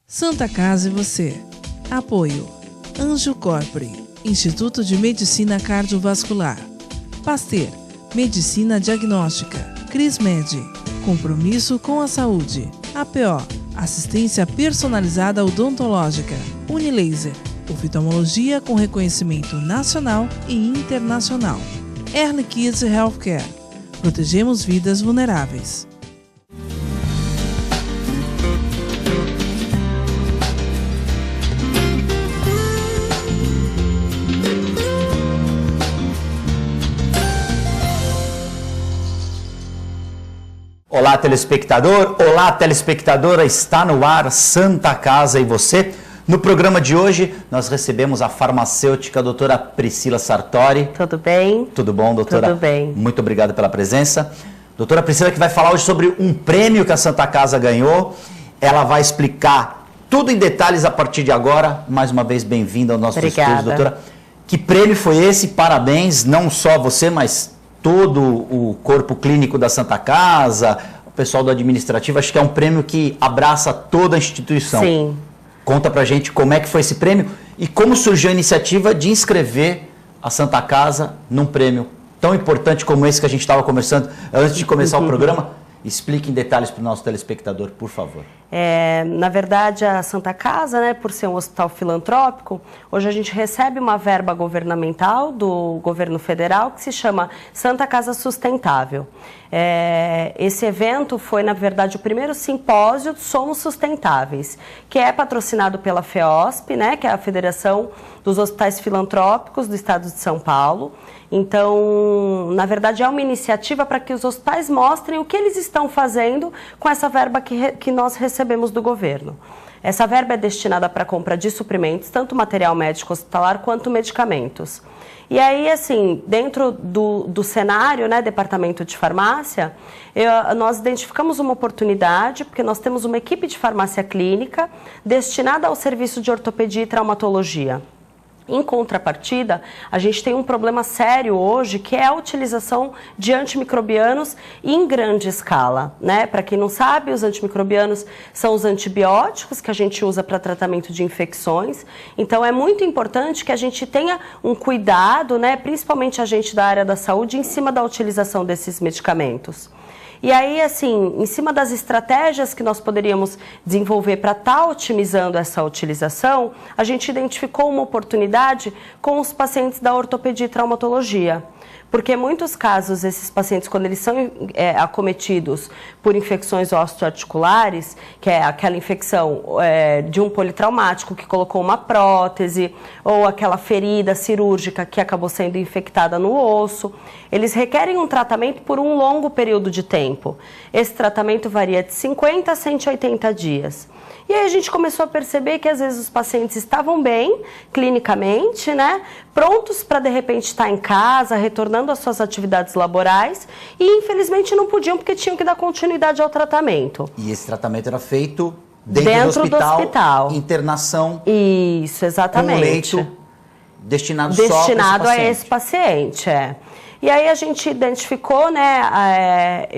Santa Casa e você. Apoio. Anjo Corpore, Instituto de Medicina Cardiovascular. Pasteur, Medicina Diagnóstica. Crismed, compromisso com a saúde. APO, assistência personalizada odontológica. Unilaser, oftalmologia com reconhecimento nacional e internacional. Early Kids Healthcare, protegemos vidas vulneráveis. Olá, telespectador! Olá, telespectadora! Está no ar Santa Casa e você. No programa de hoje, nós recebemos a farmacêutica a doutora Priscila Sartori. Tudo bem? Tudo bom, doutora? Tudo bem. Muito obrigado pela presença. Doutora Priscila, que vai falar hoje sobre um prêmio que a Santa Casa ganhou. Ela vai explicar tudo em detalhes a partir de agora. Mais uma vez, bem-vinda ao nosso estúdio, doutora. Que prêmio foi esse? Parabéns, não só você, mas todo o corpo clínico da Santa Casa, o pessoal do administrativo. Acho que é um prêmio que abraça toda a instituição. Sim. Conta pra gente como é que foi esse prêmio e como surgiu a iniciativa de inscrever a Santa Casa num prêmio tão importante como esse que a gente estava conversando antes de começar o programa. Explique em detalhes para o nosso telespectador, por favor. Na verdade, a Santa Casa, né, por ser um hospital filantrópico, hoje a gente recebe uma verba governamental do governo federal que se chama Santa Casa Sustentável. Esse evento foi, na verdade, o primeiro simpósio Somos Sustentáveis, que é patrocinado pela FEOSP, né, que é a Federação dos Hospitais Filantrópicos do Estado de São Paulo. Então, na verdade, é uma iniciativa para que os hospitais mostrem o que eles estão fazendo com essa verba que nós recebemos do governo. Essa verba é destinada para a compra de suprimentos, tanto material médico hospitalar quanto medicamentos. E aí, assim, dentro do cenário, né, departamento de farmácia, nós identificamos uma oportunidade, porque nós temos uma equipe de farmácia clínica destinada ao serviço de ortopedia e traumatologia. Em contrapartida, a gente tem um problema sério hoje, que é a utilização de antimicrobianos em grande escala, né? Para quem não sabe, os antimicrobianos são os antibióticos que a gente usa para tratamento de infecções. Então, é muito importante que a gente tenha um cuidado, né? Principalmente a gente da área da saúde, em cima da utilização desses medicamentos. E aí, assim, em cima das estratégias que nós poderíamos desenvolver para estar otimizando essa utilização, a gente identificou uma oportunidade com os pacientes da ortopedia e traumatologia. Porque em muitos casos, esses pacientes, quando eles são acometidos por infecções osteoarticulares, que é aquela infecção de um politraumático que colocou uma prótese, ou aquela ferida cirúrgica que acabou sendo infectada no osso, eles requerem um tratamento por um longo período de tempo. Esse tratamento varia de 50 a 180 dias. E aí a gente começou a perceber que às vezes os pacientes estavam bem, clinicamente, né, prontos para de repente estar em casa, retornando às suas atividades laborais e infelizmente não podiam porque tinham que dar continuidade ao tratamento. E esse tratamento era feito dentro do hospital, internação. Isso, exatamente. Com leito destinado a esse paciente, E aí a gente identificou, né,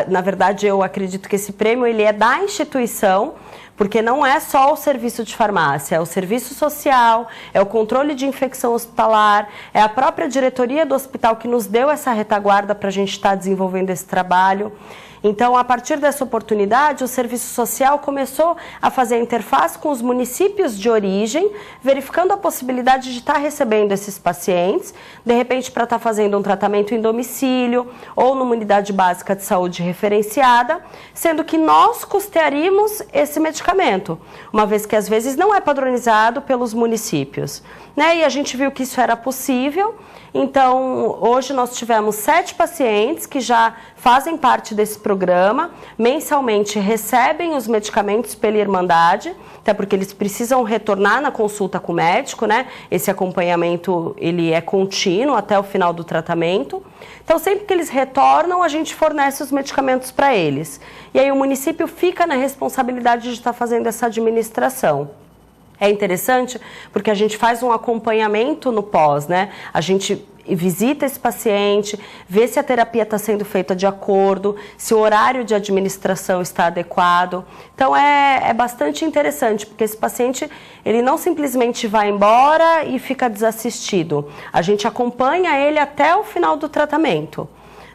na verdade eu acredito que esse prêmio ele é da instituição, porque não é só o serviço de farmácia, é o serviço social, é o controle de infecção hospitalar, é a própria diretoria do hospital que nos deu essa retaguarda para a gente estar desenvolvendo esse trabalho. Então, a partir dessa oportunidade, o serviço social começou a fazer a interface com os municípios de origem, verificando a possibilidade de estar recebendo esses pacientes, de repente para estar fazendo um tratamento em domicílio ou numa unidade básica de saúde referenciada, sendo que nós custearíamos esse medicamento, uma vez que às vezes não é padronizado pelos municípios, né? E a gente viu que isso era possível. Então, hoje nós tivemos 7 pacientes que já fazem parte desse programa, mensalmente recebem os medicamentos pela Irmandade, até porque eles precisam retornar na consulta com o médico, né? Esse acompanhamento, ele é contínuo até o final do tratamento. Então, sempre que eles retornam, a gente fornece os medicamentos para eles. E aí o município fica na responsabilidade de estar fazendo essa administração. É interessante porque a gente faz um acompanhamento no pós, né? A gente visita esse paciente, vê se a terapia está sendo feita de acordo, se o horário de administração está adequado. Então é bastante interessante, porque esse paciente ele não simplesmente vai embora e fica desassistido. A gente acompanha ele até o final do tratamento.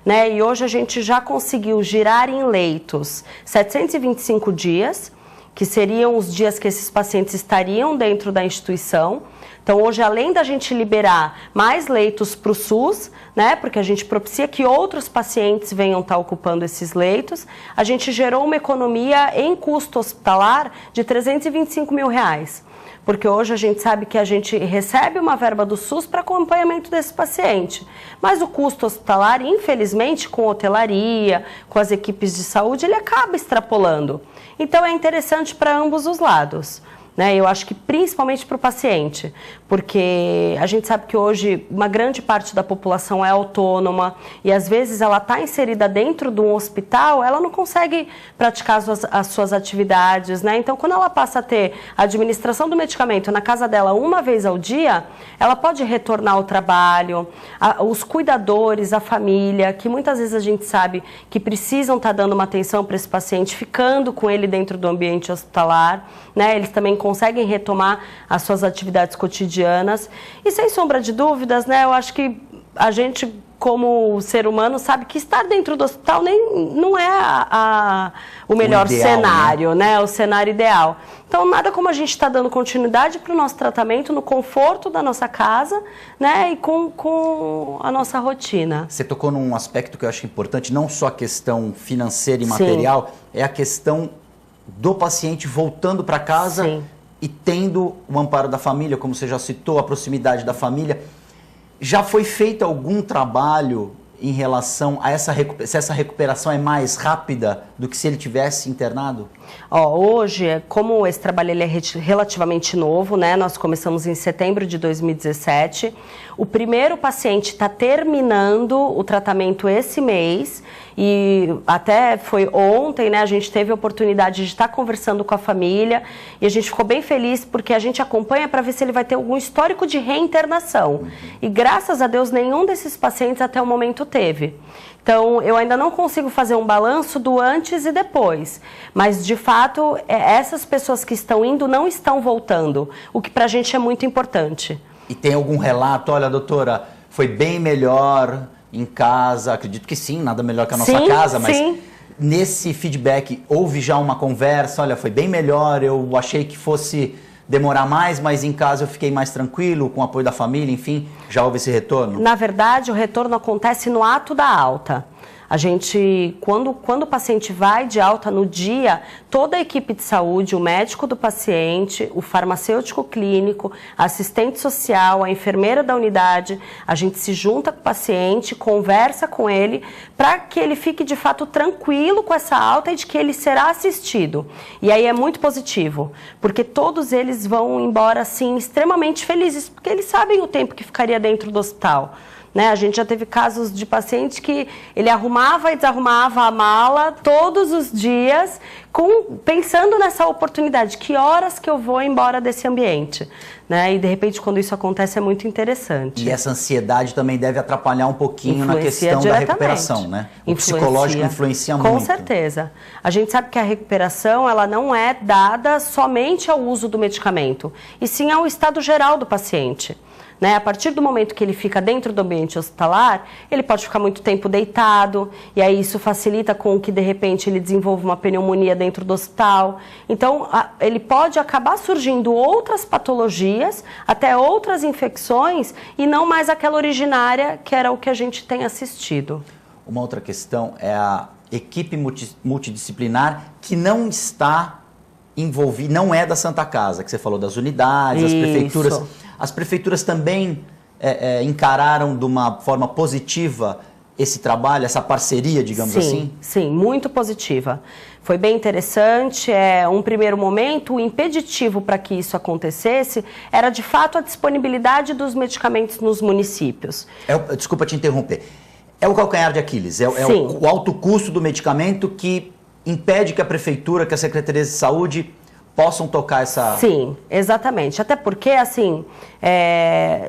Né? E hoje a gente já conseguiu girar em leitos 725 dias, que seriam os dias que esses pacientes estariam dentro da instituição. Então, hoje, além da gente liberar mais leitos para o SUS, né, porque a gente propicia que outros pacientes venham estar ocupando esses leitos, a gente gerou uma economia em custo hospitalar de R$325 mil. Porque hoje a gente sabe que a gente recebe uma verba do SUS para acompanhamento desse paciente. Mas o custo hospitalar, infelizmente, com hotelaria, com as equipes de saúde, ele acaba extrapolando. Então é interessante para ambos os lados. Né? Eu acho que principalmente para o paciente, porque a gente sabe que hoje uma grande parte da população é autônoma e às vezes ela está inserida dentro de um hospital, ela não consegue praticar as suas atividades, né? Então, quando ela passa a ter a administração do medicamento na casa dela uma vez ao dia, ela pode retornar ao trabalho, os cuidadores, a família, que muitas vezes a gente sabe que precisam estar dando uma atenção para esse paciente, ficando com ele dentro do ambiente hospitalar, né? Eles também conseguem retomar as suas atividades cotidianas. E sem sombra de dúvidas, né, eu acho que a gente, como ser humano, sabe que estar dentro do hospital não é o melhor ideal, cenário, né? O cenário ideal. Então, nada como a gente estar dando continuidade para o nosso tratamento no conforto da nossa casa, né? E com a nossa rotina. Você tocou num aspecto que eu acho importante, não só a questão financeira e material, é a questão do paciente voltando para casa. Sim. E tendo o amparo da família, como você já citou, a proximidade da família. Já foi feito algum trabalho em relação a se essa recuperação é mais rápida do que se ele tivesse internado? Hoje, como esse trabalho ele é relativamente novo, né? Nós começamos em setembro de 2017. O primeiro paciente está terminando o tratamento esse mês e até foi ontem, né? A gente teve a oportunidade de estar conversando com a família e a gente ficou bem feliz porque a gente acompanha para ver se ele vai ter algum histórico de reinternação. E graças a Deus nenhum desses pacientes até o momento teve. Então, eu ainda não consigo fazer um balanço do antes e depois, mas, de fato, essas pessoas que estão indo não estão voltando, o que para a gente é muito importante. E tem algum relato, olha, doutora, foi bem melhor em casa? Acredito que sim, nada melhor que a nossa casa, mas nesse feedback houve já uma conversa, olha, foi bem melhor, eu achei que fosse demorar mais, mas em casa eu fiquei mais tranquilo, com o apoio da família, enfim, já houve esse retorno? Na verdade, o retorno acontece no ato da alta. A gente, quando o paciente vai de alta no dia, toda a equipe de saúde, o médico do paciente, o farmacêutico clínico, a assistente social, a enfermeira da unidade, a gente se junta com o paciente, conversa com ele, para que ele fique de fato tranquilo com essa alta e de que ele será assistido. E aí é muito positivo, porque todos eles vão embora assim extremamente felizes, porque eles sabem o tempo que ficaria dentro do hospital. Né? A gente já teve casos de paciente que ele arrumava e desarrumava a mala todos os dias, pensando nessa oportunidade, que horas que eu vou embora desse ambiente. Né? E de repente quando isso acontece é muito interessante. E essa ansiedade também deve atrapalhar um pouquinho na questão da recuperação, né? O psicológico influencia muito. Com certeza. A gente sabe que a recuperação ela não é dada somente ao uso do medicamento, e sim ao estado geral do paciente. Né? A partir do momento que ele fica dentro do ambiente hospitalar, ele pode ficar muito tempo deitado, e aí isso facilita com que, de repente, ele desenvolva uma pneumonia dentro do hospital. Então, ele pode acabar surgindo outras patologias, até outras infecções, e não mais aquela originária, que era o que a gente tem assistido. Uma outra questão é a equipe multidisciplinar que não está envolvida, não é da Santa Casa, que você falou das unidades, as prefeituras. As prefeituras também encararam de uma forma positiva esse trabalho, essa parceria, digamos assim? Sim, muito positiva. Foi bem interessante. Um primeiro momento, o impeditivo para que isso acontecesse era, de fato, a disponibilidade dos medicamentos nos municípios. Desculpa te interromper. É o calcanhar de Aquiles, é o alto custo do medicamento que impede que a prefeitura, que a Secretaria de Saúde possam tocar essa... Sim, exatamente. Até porque, assim,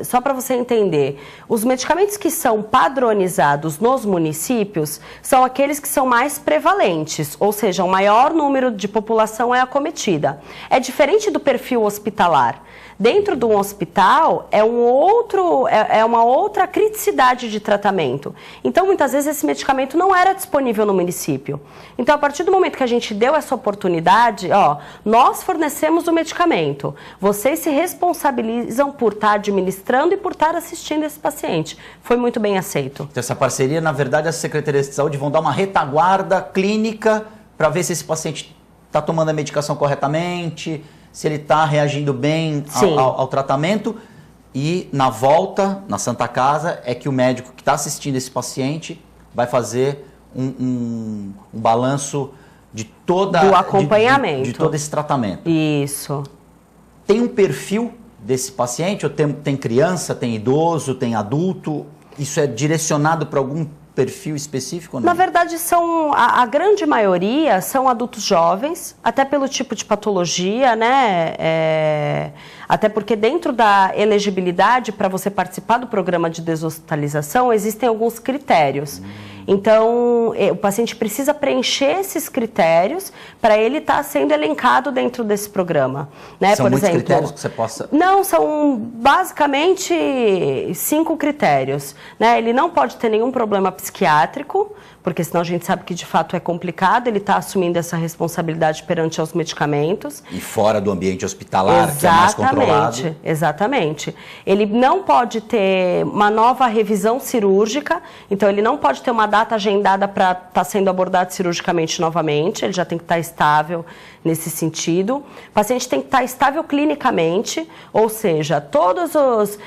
só para você entender, os medicamentos que são padronizados nos municípios são aqueles que são mais prevalentes, ou seja, o maior número de população é acometida. É diferente do perfil hospitalar. Dentro de um hospital é uma outra criticidade de tratamento. Então, muitas vezes, esse medicamento não era disponível no município. Então, a partir do momento que a gente deu essa oportunidade, nós fornecemos o medicamento. Vocês se responsabilizam por estar administrando e por estar assistindo esse paciente. Foi muito bem aceito. Então, essa parceria, na verdade, as secretarias de saúde vão dar uma retaguarda clínica para ver se esse paciente está tomando a medicação corretamente, se ele está reagindo bem ao tratamento. E na volta, na Santa Casa, é que o médico que está assistindo esse paciente vai fazer um balanço de do acompanhamento. De todo esse tratamento. Isso. Tem um perfil desse paciente? Ou tem criança, tem idoso, tem adulto? Isso é direcionado para algum perfil específico? Ou não? Na verdade, a grande maioria são adultos jovens, até pelo tipo de patologia, né? Até porque dentro da elegibilidade para você participar do programa de deshospitalização, existem alguns critérios. Então, o paciente precisa preencher esses critérios para ele estar sendo elencado dentro desse programa. Né? São por muitos exemplo, critérios que você possa... Não, são basicamente 5 critérios. Né? Ele não pode ter nenhum problema psiquiátrico, porque senão a gente sabe que de fato é complicado, ele está assumindo essa responsabilidade perante aos medicamentos. E fora do ambiente hospitalar, que é mais controlado. Exatamente. Ele não pode ter uma nova revisão cirúrgica, então ele não pode ter uma data agendada para estar sendo abordado cirurgicamente novamente, ele já tem que estar estável nesse sentido. O paciente tem que estar estável clinicamente, ou seja, todos os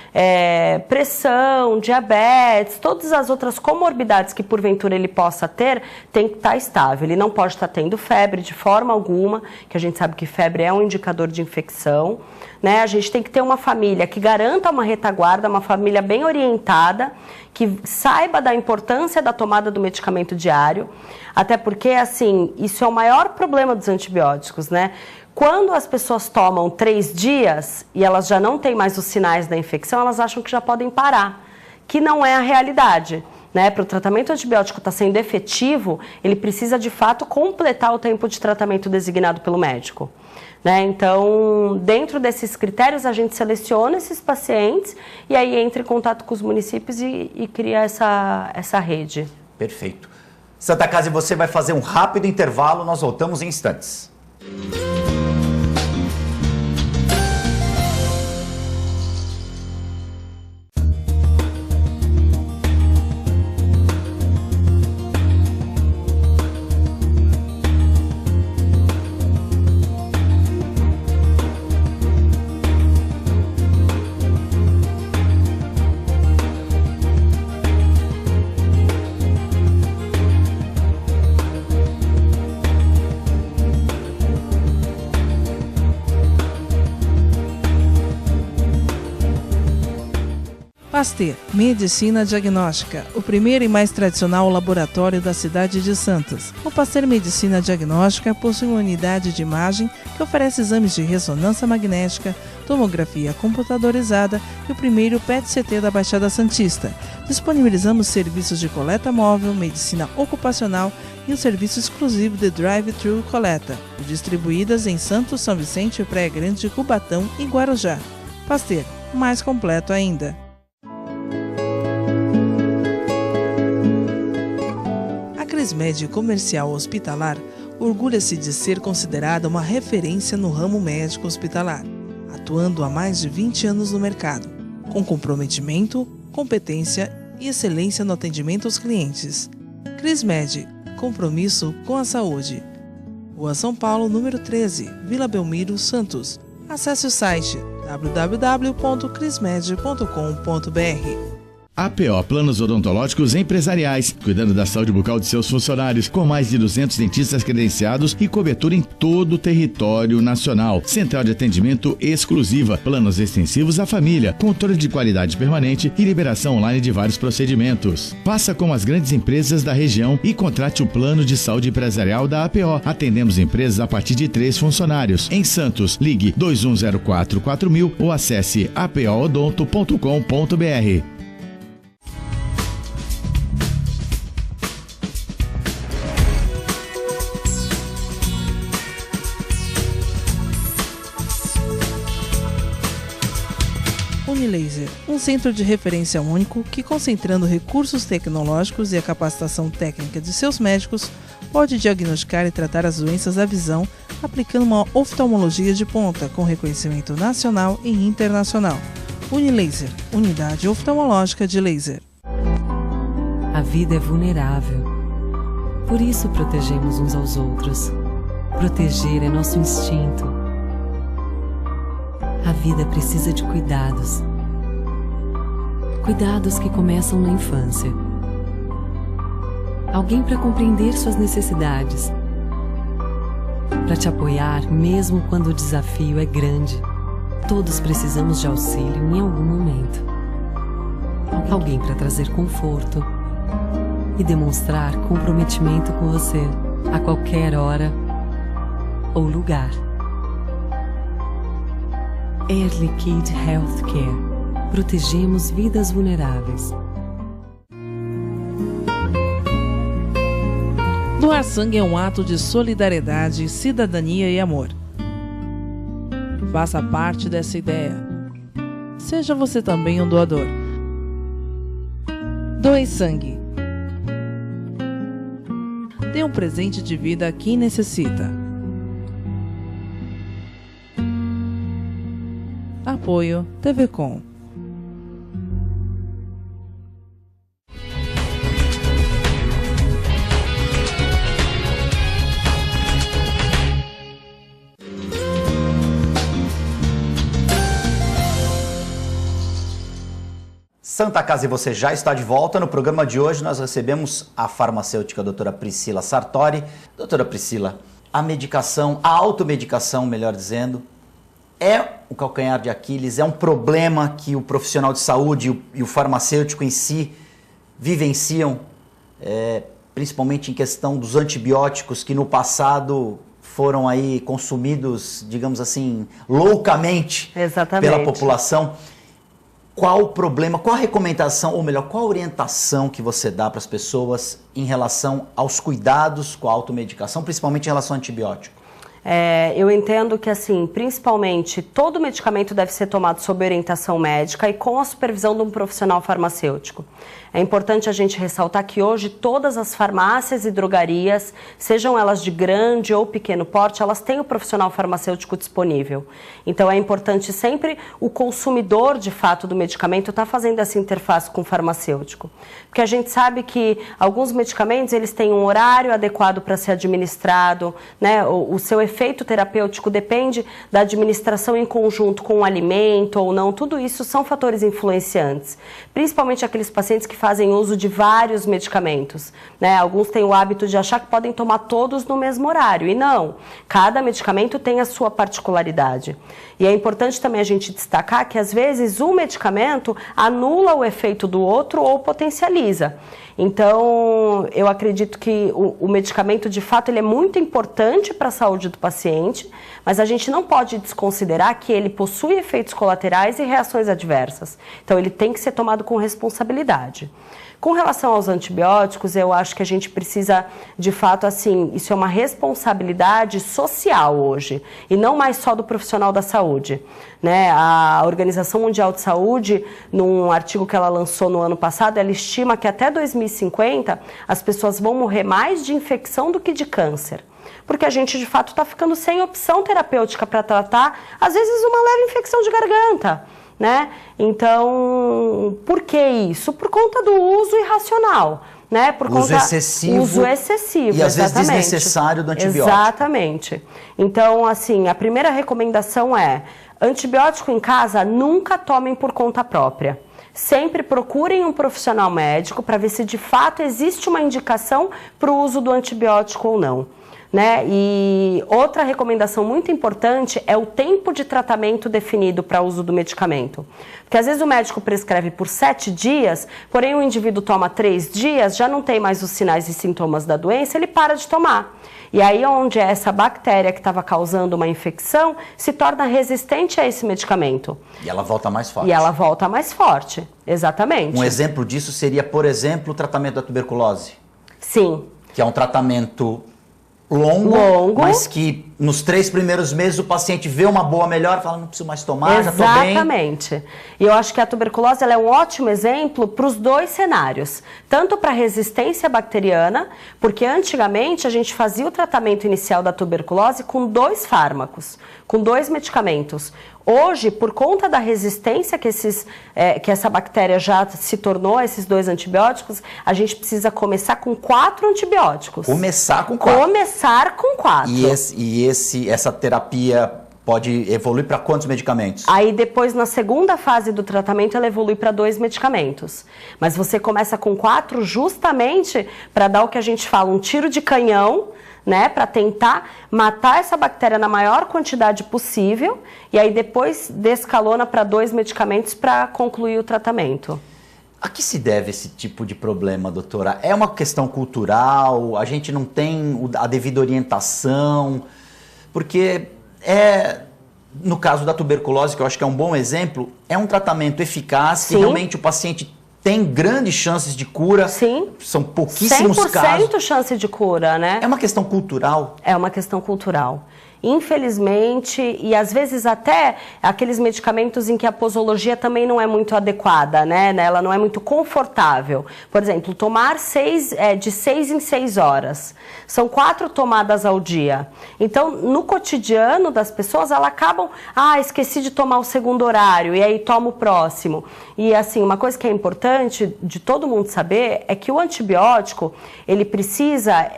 pressão, diabetes, todas as outras comorbidades que porventura ele possa ter, tem que estar estável. Ele não pode estar tendo febre de forma alguma, que a gente sabe que febre é um indicador de infecção. Né? A gente tem que ter uma família que garanta uma retaguarda, uma família bem orientada, que saiba da importância da tomada do medicamento diário, até porque, assim, isso é o maior problema dos antibióticos, né? Quando as pessoas tomam 3 dias e elas já não têm mais os sinais da infecção, elas acham que já podem parar, que não é a realidade. Né? Para o tratamento antibiótico estar sendo efetivo, ele precisa, de fato, completar o tempo de tratamento designado pelo médico. Né? Então, dentro desses critérios, a gente seleciona esses pacientes e aí entra em contato com os municípios e cria essa rede. Perfeito. Santa Casa e você vai fazer um rápido intervalo, nós voltamos em instantes. Pasteur Medicina Diagnóstica, o primeiro e mais tradicional laboratório da cidade de Santos. O Pasteur Medicina Diagnóstica possui uma unidade de imagem que oferece exames de ressonância magnética, tomografia computadorizada e o primeiro PET-CT da Baixada Santista. Disponibilizamos serviços de coleta móvel, medicina ocupacional e um serviço exclusivo de drive-thru coleta, distribuídas em Santos, São Vicente, Praia Grande, Cubatão e Guarujá. Pasteur, mais completo ainda. A Crismed Comercial Hospitalar orgulha-se de ser considerada uma referência no ramo médico hospitalar, atuando há mais de 20 anos no mercado, com comprometimento, competência e excelência no atendimento aos clientes. Crismed, compromisso com a saúde. Rua São Paulo, número 13, Vila Belmiro, Santos. Acesse o site www.crismed.com.br. APO Planos Odontológicos Empresariais, cuidando da saúde bucal de seus funcionários, com mais de 200 dentistas credenciados e cobertura em todo o território nacional. Central de atendimento exclusiva, planos extensivos à família, controle de qualidade permanente e liberação online de vários procedimentos. Faça como as grandes empresas da região e contrate o plano de saúde empresarial da APO. Atendemos empresas a partir de 3 funcionários. Em Santos, ligue 2104-4000 ou acesse apoodonto.com.br. Unilaser, um centro de referência único que, concentrando recursos tecnológicos e a capacitação técnica de seus médicos, pode diagnosticar e tratar as doenças da visão, aplicando uma oftalmologia de ponta com reconhecimento nacional e internacional. Unilaser, unidade oftalmológica de laser. A vida é vulnerável. Por isso protegemos uns aos outros. Proteger é nosso instinto. A vida precisa de cuidados. Cuidados que começam na infância. Alguém para compreender suas necessidades. Para te apoiar mesmo quando o desafio é grande. Todos precisamos de auxílio em algum momento. Alguém para trazer conforto e demonstrar comprometimento com você a qualquer hora ou lugar. Air Liquide Healthcare. Protegemos vidas vulneráveis. Doar sangue é um ato de solidariedade, cidadania e amor. Faça parte dessa ideia. Seja você também um doador. Doe sangue. Dê um presente de vida a quem necessita. Apoio TV Com. Santa Casa e você já está de volta. No programa de hoje nós recebemos a farmacêutica a doutora Priscila Sartori. Doutora Priscila, a medicação, a automedicação, melhor dizendo, é o calcanhar de Aquiles, é um problema que o profissional de saúde e o farmacêutico em si vivenciam, principalmente em questão dos antibióticos que no passado foram aí consumidos, digamos assim, loucamente pela população. Qual o problema, qual a recomendação, ou melhor, qual a orientação que você dá para as pessoas em relação aos cuidados com a automedicação, principalmente em relação ao antibiótico? Eu entendo que, assim, principalmente, todo medicamento deve ser tomado sob orientação médica e com a supervisão de um profissional farmacêutico. É importante a gente ressaltar que hoje todas as farmácias e drogarias, sejam elas de grande ou pequeno porte, elas têm o profissional farmacêutico disponível. Então é importante sempre o consumidor, de fato, do medicamento estar fazendo essa interface com o farmacêutico. Porque a gente sabe que alguns medicamentos eles têm um horário adequado para ser administrado, né? O seu efeito terapêutico depende da administração em conjunto com o alimento ou não. Tudo isso são fatores influenciantes. Principalmente aqueles pacientes que fazem uso de vários medicamentos, né? Alguns têm o hábito de achar que podem tomar todos no mesmo horário, e não. Cada medicamento tem a sua particularidade. E é importante também a gente destacar que, às vezes, um medicamento anula o efeito do outro ou potencializa. Então, eu acredito que o medicamento, de fato, ele é muito importante para a saúde do paciente, mas a gente não pode desconsiderar que ele possui efeitos colaterais e reações adversas. Então, ele tem que ser tomado com responsabilidade. Com relação aos antibióticos, eu acho que a gente precisa, de fato, assim, isso é uma responsabilidade social hoje, e não mais só do profissional da saúde, né? A Organização Mundial de Saúde, num artigo que ela lançou no ano passado, ela estima que até 2050 as pessoas vão morrer mais de infecção do que de câncer. Porque a gente, de fato, está ficando sem opção terapêutica para tratar, às vezes, uma leve infecção de garganta, né? Então, por que isso? Por conta do uso irracional, né? Por uso excessivo e às vezes desnecessário do antibiótico. Exatamente. Então, assim, a primeira recomendação é: antibiótico em casa nunca tomem por conta própria. sempre procurem um profissional médico para ver se de fato existe uma indicação para o uso do antibiótico ou não. Né? E outra recomendação muito importante é o tempo de tratamento definido para uso do medicamento. Porque às vezes o médico prescreve por 7 dias, porém o indivíduo toma 3 dias, já não tem mais os sinais e sintomas da doença, ele para de tomar. E aí onde essa bactéria que estava causando uma infecção se torna resistente a esse medicamento. E ela volta mais forte. E ela volta mais forte, exatamente. Um exemplo disso seria, por exemplo, o tratamento da tuberculose. Sim. Que é um tratamento longo, mas que nos 3 primeiros meses o paciente vê uma boa melhora e fala, não preciso mais tomar, já estou bem. Exatamente. E eu acho que a tuberculose ela é um ótimo exemplo para os 2 cenários. Tanto para a resistência bacteriana, porque antigamente a gente fazia o tratamento inicial da tuberculose com 2 fármacos, com 2 medicamentos. Hoje, por conta da resistência que essa bactéria já se tornou a esses 2 antibióticos, a gente precisa começar com 4 antibióticos. Começar com 4. Começar com 4. Essa terapia pode evoluir para quantos medicamentos? Aí depois, na segunda fase do tratamento, ela evolui para 2 medicamentos. Mas você começa com 4 justamente para dar o que a gente fala, um tiro de canhão, né, para tentar matar essa bactéria na maior quantidade possível e aí depois descalona para 2 medicamentos para concluir o tratamento. A que se deve esse tipo de problema, doutora? É uma questão cultural? A gente não tem a devida orientação? Porque no caso da tuberculose, que eu acho que é um bom exemplo, é um tratamento eficaz, Sim. que realmente o paciente tem grandes chances de cura. Sim. São pouquíssimos 100% casos. chance de cura, né? É uma questão cultural? É uma questão cultural. Infelizmente, e às vezes até aqueles medicamentos em que a posologia também não é muito adequada, né? Ela não é muito confortável. Por exemplo, tomar de 6 em 6 horas. São 4 tomadas ao dia. Então, no cotidiano das pessoas, elas acabam, esqueci de tomar o segundo horário, e aí toma o próximo. E assim, uma coisa que é importante de todo mundo saber é que o antibiótico, ele precisa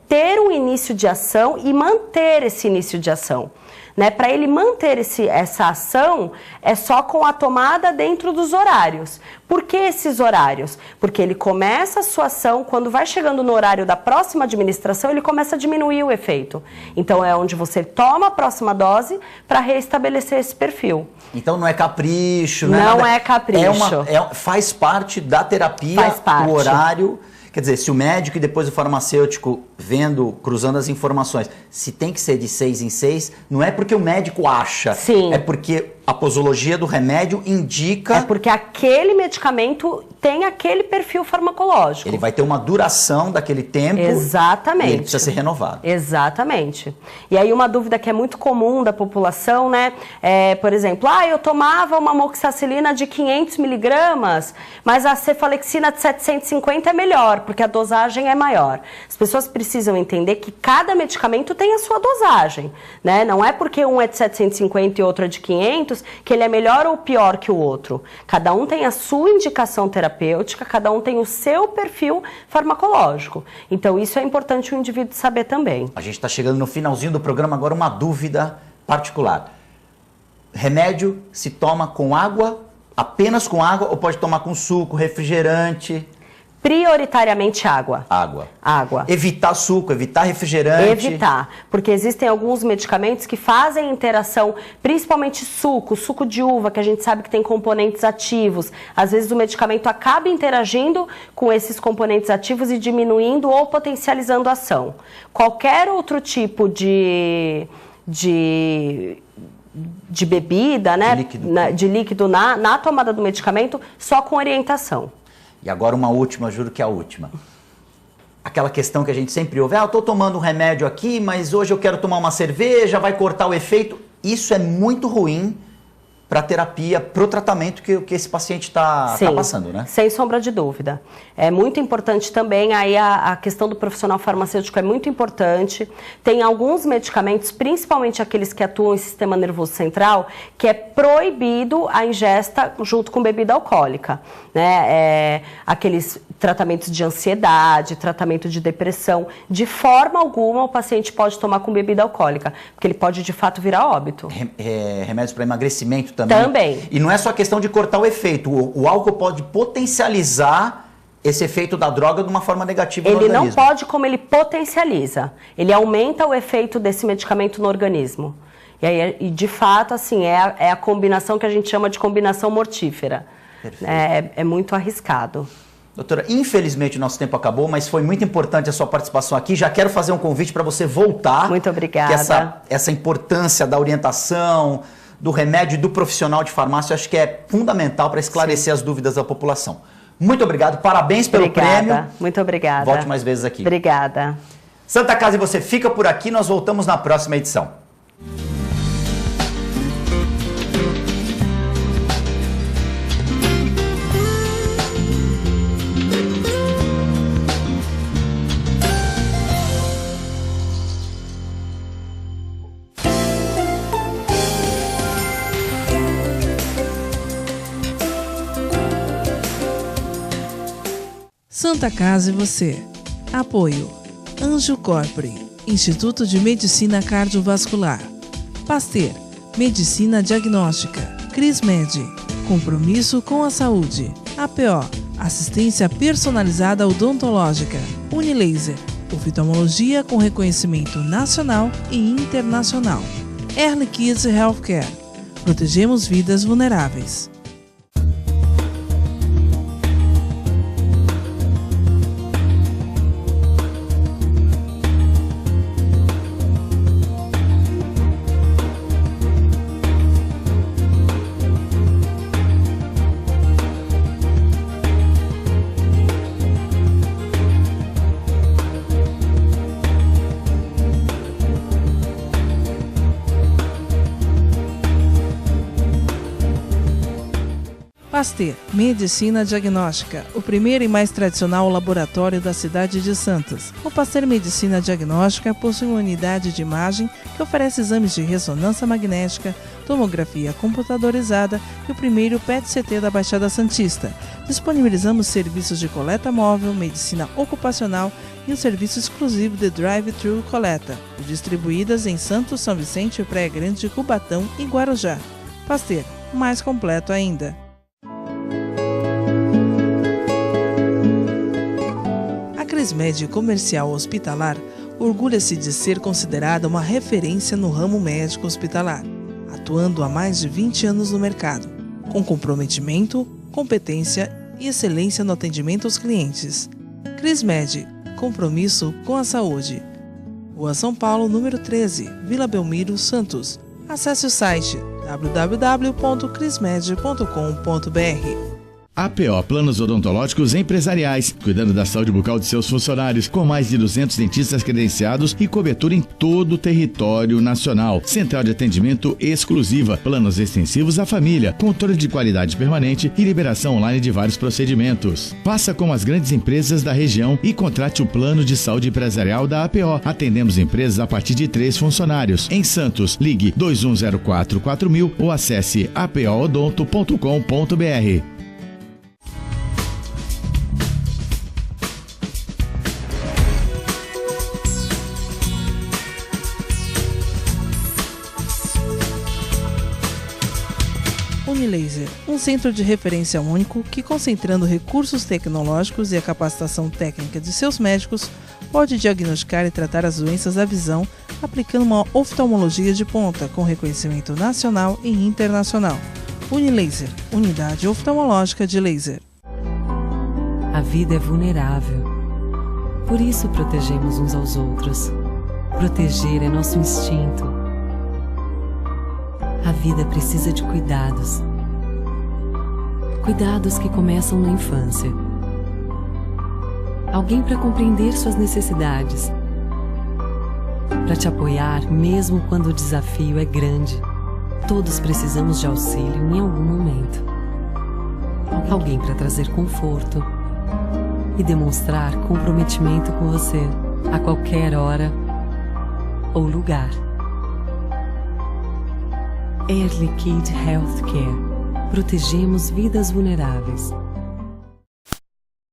ter um início de ação e manter esse início de ação. Né? Para ele manter essa ação, é só com a tomada dentro dos horários. Por que esses horários? Porque ele começa a sua ação, quando vai chegando no horário da próxima administração, ele começa a diminuir o efeito. Então é onde você toma a próxima dose para restabelecer esse perfil. Então não é capricho, não é capricho. Faz parte da terapia, faz parte. O horário. Quer dizer, se o médico e depois o farmacêutico cruzando as informações, se tem que ser de 6 em 6, não é porque o médico acha. Sim. É porque a posologia do remédio indica... É porque aquele medicamento tem aquele perfil farmacológico. Ele vai ter uma duração daquele tempo. Exatamente. E ele precisa ser renovado. Exatamente. E aí uma dúvida que é muito comum da população, né? Por exemplo, eu tomava uma amoxicilina de 500 miligramas, mas a cefalexina de 750 é melhor, porque a dosagem é maior. As pessoas precisam entender que cada medicamento tem a sua dosagem, né? Não é porque um é de 750 e outro é de 500 que ele é melhor ou pior que o outro. Cada um tem a sua indicação terapêutica, cada um tem o seu perfil farmacológico. Então isso é importante o indivíduo saber também. A gente está chegando no finalzinho do programa, agora uma dúvida particular. Remédio se toma com água, apenas com água, ou pode tomar com suco, refrigerante? Prioritariamente água. Água. Evitar suco, evitar refrigerante. Evitar, porque existem alguns medicamentos que fazem interação, principalmente suco de uva, que a gente sabe que tem componentes ativos. Às vezes o medicamento acaba interagindo com esses componentes ativos e diminuindo ou potencializando a ação. Qualquer outro tipo de bebida, né? De líquido na tomada do medicamento, só com orientação. E agora uma última, juro que é a última. Aquela questão que a gente sempre ouve, eu estou tomando um remédio aqui, mas hoje eu quero tomar uma cerveja, vai cortar o efeito. Isso é muito ruim para a terapia, para o tratamento que esse paciente está passando, né? Sem sombra de dúvida. É muito importante também, aí a questão do profissional farmacêutico é muito importante. Tem alguns medicamentos, principalmente aqueles que atuam em sistema nervoso central, que é proibido a ingesta junto com bebida alcoólica, né? Aqueles tratamentos de ansiedade, tratamento de depressão, de forma alguma o paciente pode tomar com bebida alcoólica, porque ele pode de fato virar óbito. Remédios para emagrecimento também. Também. E não é só questão de cortar o efeito. O álcool pode potencializar esse efeito da droga de uma forma negativa no organismo. Ele não pode, como ele potencializa. Ele aumenta o efeito desse medicamento no organismo. E aí, de fato, assim, é a combinação que a gente chama de combinação mortífera. É muito arriscado. Doutora, infelizmente o nosso tempo acabou, mas foi muito importante a sua participação aqui. Já quero fazer um convite para você voltar. Muito obrigada. Que essa importância da orientação, do remédio e do profissional de farmácia, eu acho que é fundamental para esclarecer as dúvidas da população. Muito obrigado, parabéns pelo prêmio. Muito obrigada. Volte mais vezes aqui. Obrigada. Santa Casa e você fica por aqui, nós voltamos na próxima edição. Santa Casa e você. Apoio: Anjo Corpore, Instituto de Medicina Cardiovascular. Pasteur, Medicina Diagnóstica. Crismed, compromisso com a saúde. APO, assistência personalizada odontológica. Unilaser, oftalmologia com reconhecimento nacional e internacional. Early Kids Healthcare, protegemos vidas vulneráveis. Pasteur, Medicina Diagnóstica, o primeiro e mais tradicional laboratório da cidade de Santos. O Pasteur Medicina Diagnóstica possui uma unidade de imagem que oferece exames de ressonância magnética, tomografia computadorizada e o primeiro PET-CT da Baixada Santista. Disponibilizamos serviços de coleta móvel, medicina ocupacional e um serviço exclusivo de drive-thru coleta, distribuídas em Santos, São Vicente, Praia Grande, Cubatão e Guarujá. Pasteur, mais completo ainda. A Crismed Comercial Hospitalar orgulha-se de ser considerada uma referência no ramo médico hospitalar, atuando há mais de 20 anos no mercado, com comprometimento, competência e excelência no atendimento aos clientes. Crismed, compromisso com a saúde. Rua São Paulo, número 13, Vila Belmiro, Santos. Acesse o site www.crismed.com.br. APO Planos Odontológicos Empresariais, cuidando da saúde bucal de seus funcionários, com mais de 200 dentistas credenciados e cobertura em todo o território nacional. Central de atendimento exclusiva, planos extensivos à família, controle de qualidade permanente e liberação online de vários procedimentos. Faça como as grandes empresas da região e contrate o plano de saúde empresarial da APO. Atendemos empresas a partir de 3 funcionários. Em Santos, ligue 2104-4000 ou acesse apoodonto.com.br. Unilaser, um centro de referência único que, concentrando recursos tecnológicos e a capacitação técnica de seus médicos, pode diagnosticar e tratar as doenças da visão, aplicando uma oftalmologia de ponta com reconhecimento nacional e internacional. Unilaser, unidade oftalmológica de laser. A vida é vulnerável. Por isso protegemos uns aos outros. Proteger é nosso instinto. A vida precisa de cuidados. Cuidados que começam na infância. Alguém para compreender suas necessidades. Para te apoiar mesmo quando o desafio é grande. Todos precisamos de auxílio em algum momento. Alguém para trazer conforto e demonstrar comprometimento com você a qualquer hora ou lugar. Early Kid Healthcare. Protegemos vidas vulneráveis.